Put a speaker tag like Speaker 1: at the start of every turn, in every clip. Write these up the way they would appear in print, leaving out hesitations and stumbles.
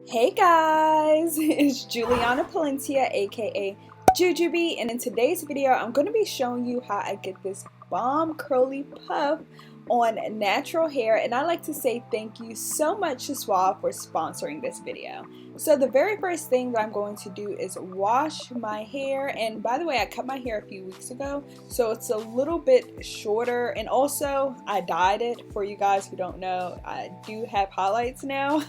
Speaker 1: Hey guys, it's Juliana Palencia aka JeweJeweBee, and in today's video I'm going to be showing you how I get this bomb curly puff on natural hair. And I like to say thank you so much to Suave for sponsoring this video. So the very first thing that I'm going to do is wash my hair, and by the way, I cut my hair a few weeks ago, so it's a little bit shorter, and also I dyed it. For you guys who don't know, I do have highlights now.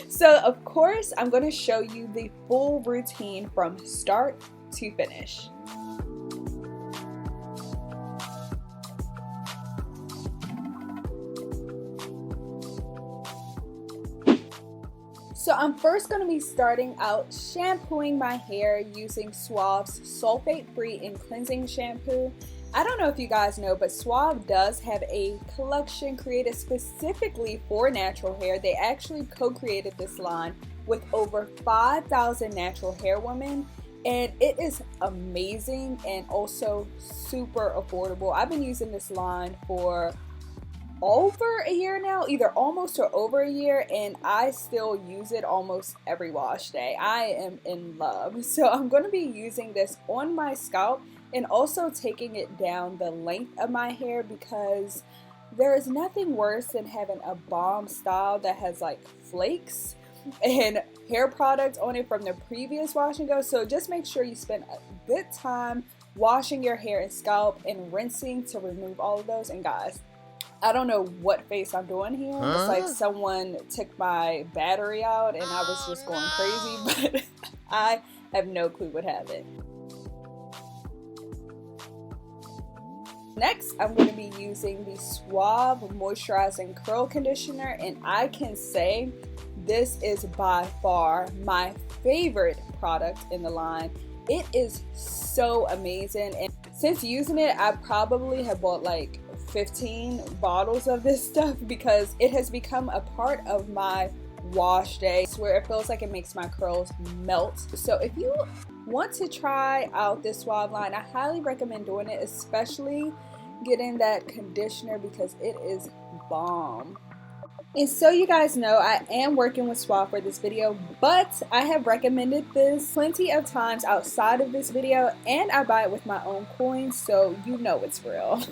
Speaker 1: So of course I'm going to show you the full routine from start to finish. So I'm first going to be starting out shampooing my hair using Suave's sulfate-free and cleansing shampoo. I don't know if you guys know, but Suave does have a collection created specifically for natural hair. They actually co-created this line with over 5,000 natural hair women, and it is amazing and also super affordable. I've been using this line for over a year now, either almost or over a year, and I still use it almost every wash day. I am in love. So I'm going to be using this on my scalp and also taking it down the length of my hair, because there is nothing worse than having a bomb style that has like flakes and hair products on it from the previous wash and go. So just make sure you spend a good time washing your hair and scalp and rinsing to remove all of those. And guys, I don't know what face I'm doing here. It's like someone took my battery out and I was just going crazy, but I have no clue what happened. Next, I'm going to be using the Suave Moisturizing Curl Conditioner, and I can say this is by far my favorite product in the line. It is so amazing, and since using it, I probably have bought like 15 bottles of this stuff because it has become a part of my wash day, where it feels like it makes my curls melt. So if you want to try out this Suave line, I highly recommend doing it, especially getting that conditioner, because it is bomb. And so you guys know, I am working with Suave for this video, but I have recommended this plenty of times outside of this video, and I buy it with my own coins, so you know it's real.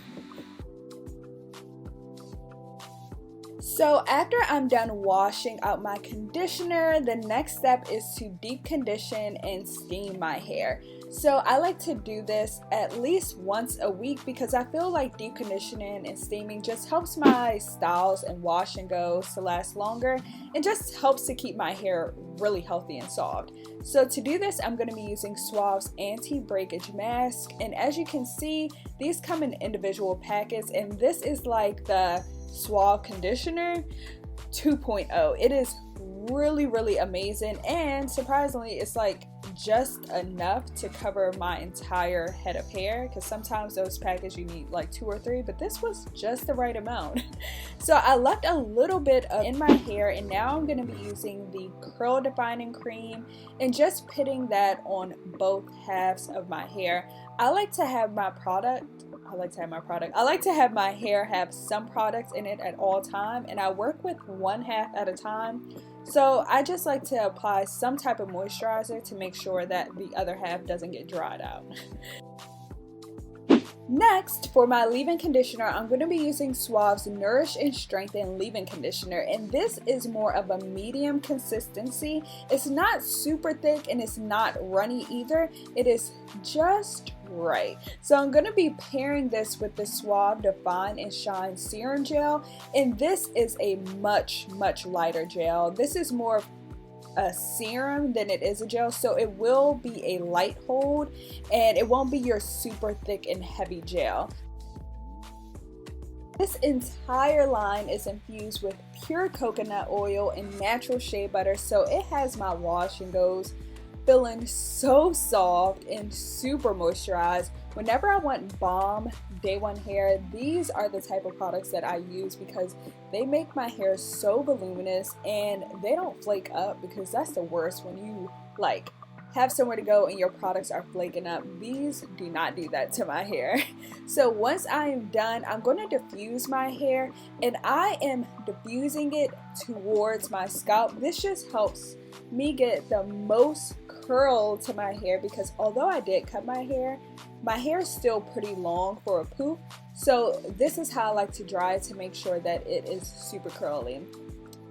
Speaker 1: So after I'm done washing out my conditioner, the next step is to deep condition and steam my hair. So I like to do this at least once a week because I feel like deep conditioning and steaming just helps my styles and wash and goes to last longer, and just helps to keep my hair really healthy and soft. So to do this, I'm going to be using Suave's anti-breakage mask, and as you can see, these come in individual packets, and this is like the Suave conditioner 2.0. It is really amazing, and surprisingly it's like just enough to cover my entire head of hair, because sometimes those packages you need like 2 or 3, but this was just the right amount. So I left a little bit in my hair, and now I'm going to be using the curl defining cream and just putting that on both halves of my hair. I like to have my hair have some products in it at all time, and I work with one half at a time. So I just like to apply some type of moisturizer to make sure that the other half doesn't get dried out. Next, for my leave-in conditioner, I'm going to be using Suave's Nourish and Strengthen leave-in conditioner, and this is more of a medium consistency. It's not super thick and it's not runny either. It is just right. So I'm going to be pairing this with the Suave Define and Shine Serum Gel, and this is a much lighter gel. This is more of a serum than it is a gel, so it will be a light hold and it won't be your super thick and heavy gel. This entire line is infused with pure coconut oil and natural shea butter, so it has my wash and goes feeling so soft and super moisturized. Whenever I want bomb day one hair, these are the type of products that I use, because they make my hair so voluminous and they don't flake up, because that's the worst when you like have somewhere to go and your products are flaking up. These do not do that to my hair. So once I am done, I'm going to diffuse my hair, and I am diffusing it towards my scalp. This just helps me get the most curl to my hair, because although I did cut my hair is still pretty long for a poof. So this is how I like to dry it to make sure that it is super curly.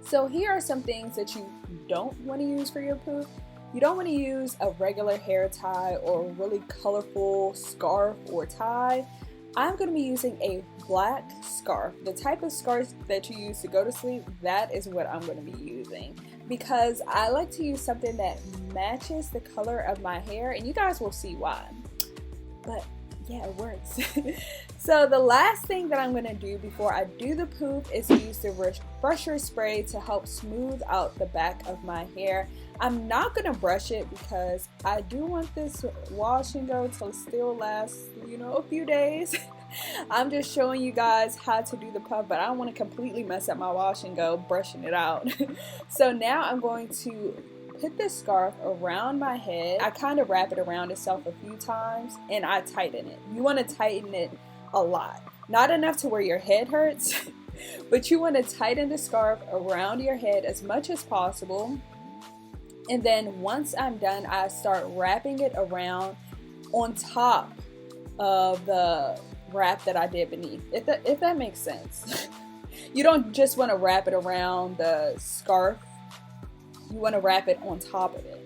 Speaker 1: So here are some things that you don't want to use for your poof. You don't want to use a regular hair tie or a really colorful scarf or tie. I'm going to be using a black scarf. The type of scarf that you use to go to sleep, that is what I'm going to be using, because I like to use something that matches the color of my hair, and you guys will see why. But yeah, it works. So the last thing that I'm going to do before I do the poof is use the refresher spray to help smooth out the back of my hair. I'm not going to brush it because I do want this wash and go to still last, you know, a few days. I'm just showing you guys how to do the puff, but I don't want to completely mess up my wash and go brushing it out. So now I'm going to put this scarf around my head. I kind of wrap it around itself a few times and I tighten it. You want to tighten it a lot. Not enough to where your head hurts, but you want to tighten the scarf around your head as much as possible. And then once I'm done, I start wrapping it around on top of the wrap that I did beneath, if that makes sense. You don't just want to wrap it around the scarf. You want to wrap it on top of it.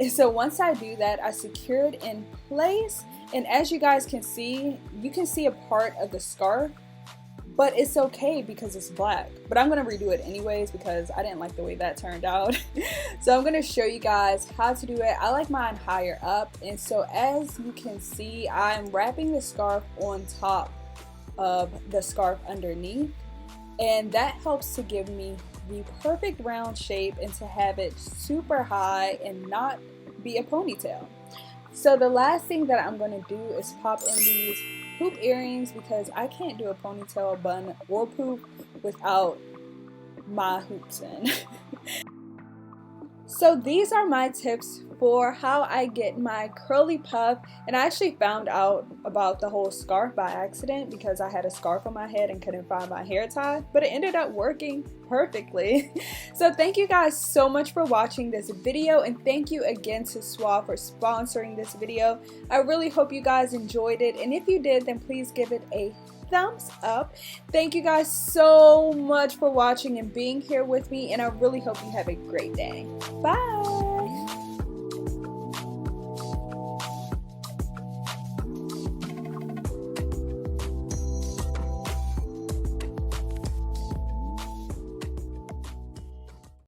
Speaker 1: And so once I do that, I secure it in place, and as you guys can see, you can see a part of the scarf, but it's okay because it's black. But I'm going to redo it anyways because I didn't like the way that turned out. So I'm going to show you guys how to do it. I like mine higher up, and so as you can see, I'm wrapping the scarf on top of the scarf underneath, and that helps to give me the perfect round shape and to have it super high and not be a ponytail. So the last thing that I'm going to do is pop in these hoop earrings, because I can't do a ponytail, bun, or poof without my hoops in. So these are my tips for how I get my curly puff, and I actually found out about the whole scarf by accident because I had a scarf on my head and couldn't find my hair tie, but it ended up working perfectly. So thank you guys so much for watching this video, and thank you again to Suave for sponsoring this video. I really hope you guys enjoyed it, and if you did, then please give it a thumbs up. Thank you guys so much for watching and being here with me, and I really hope you have a great day. Bye!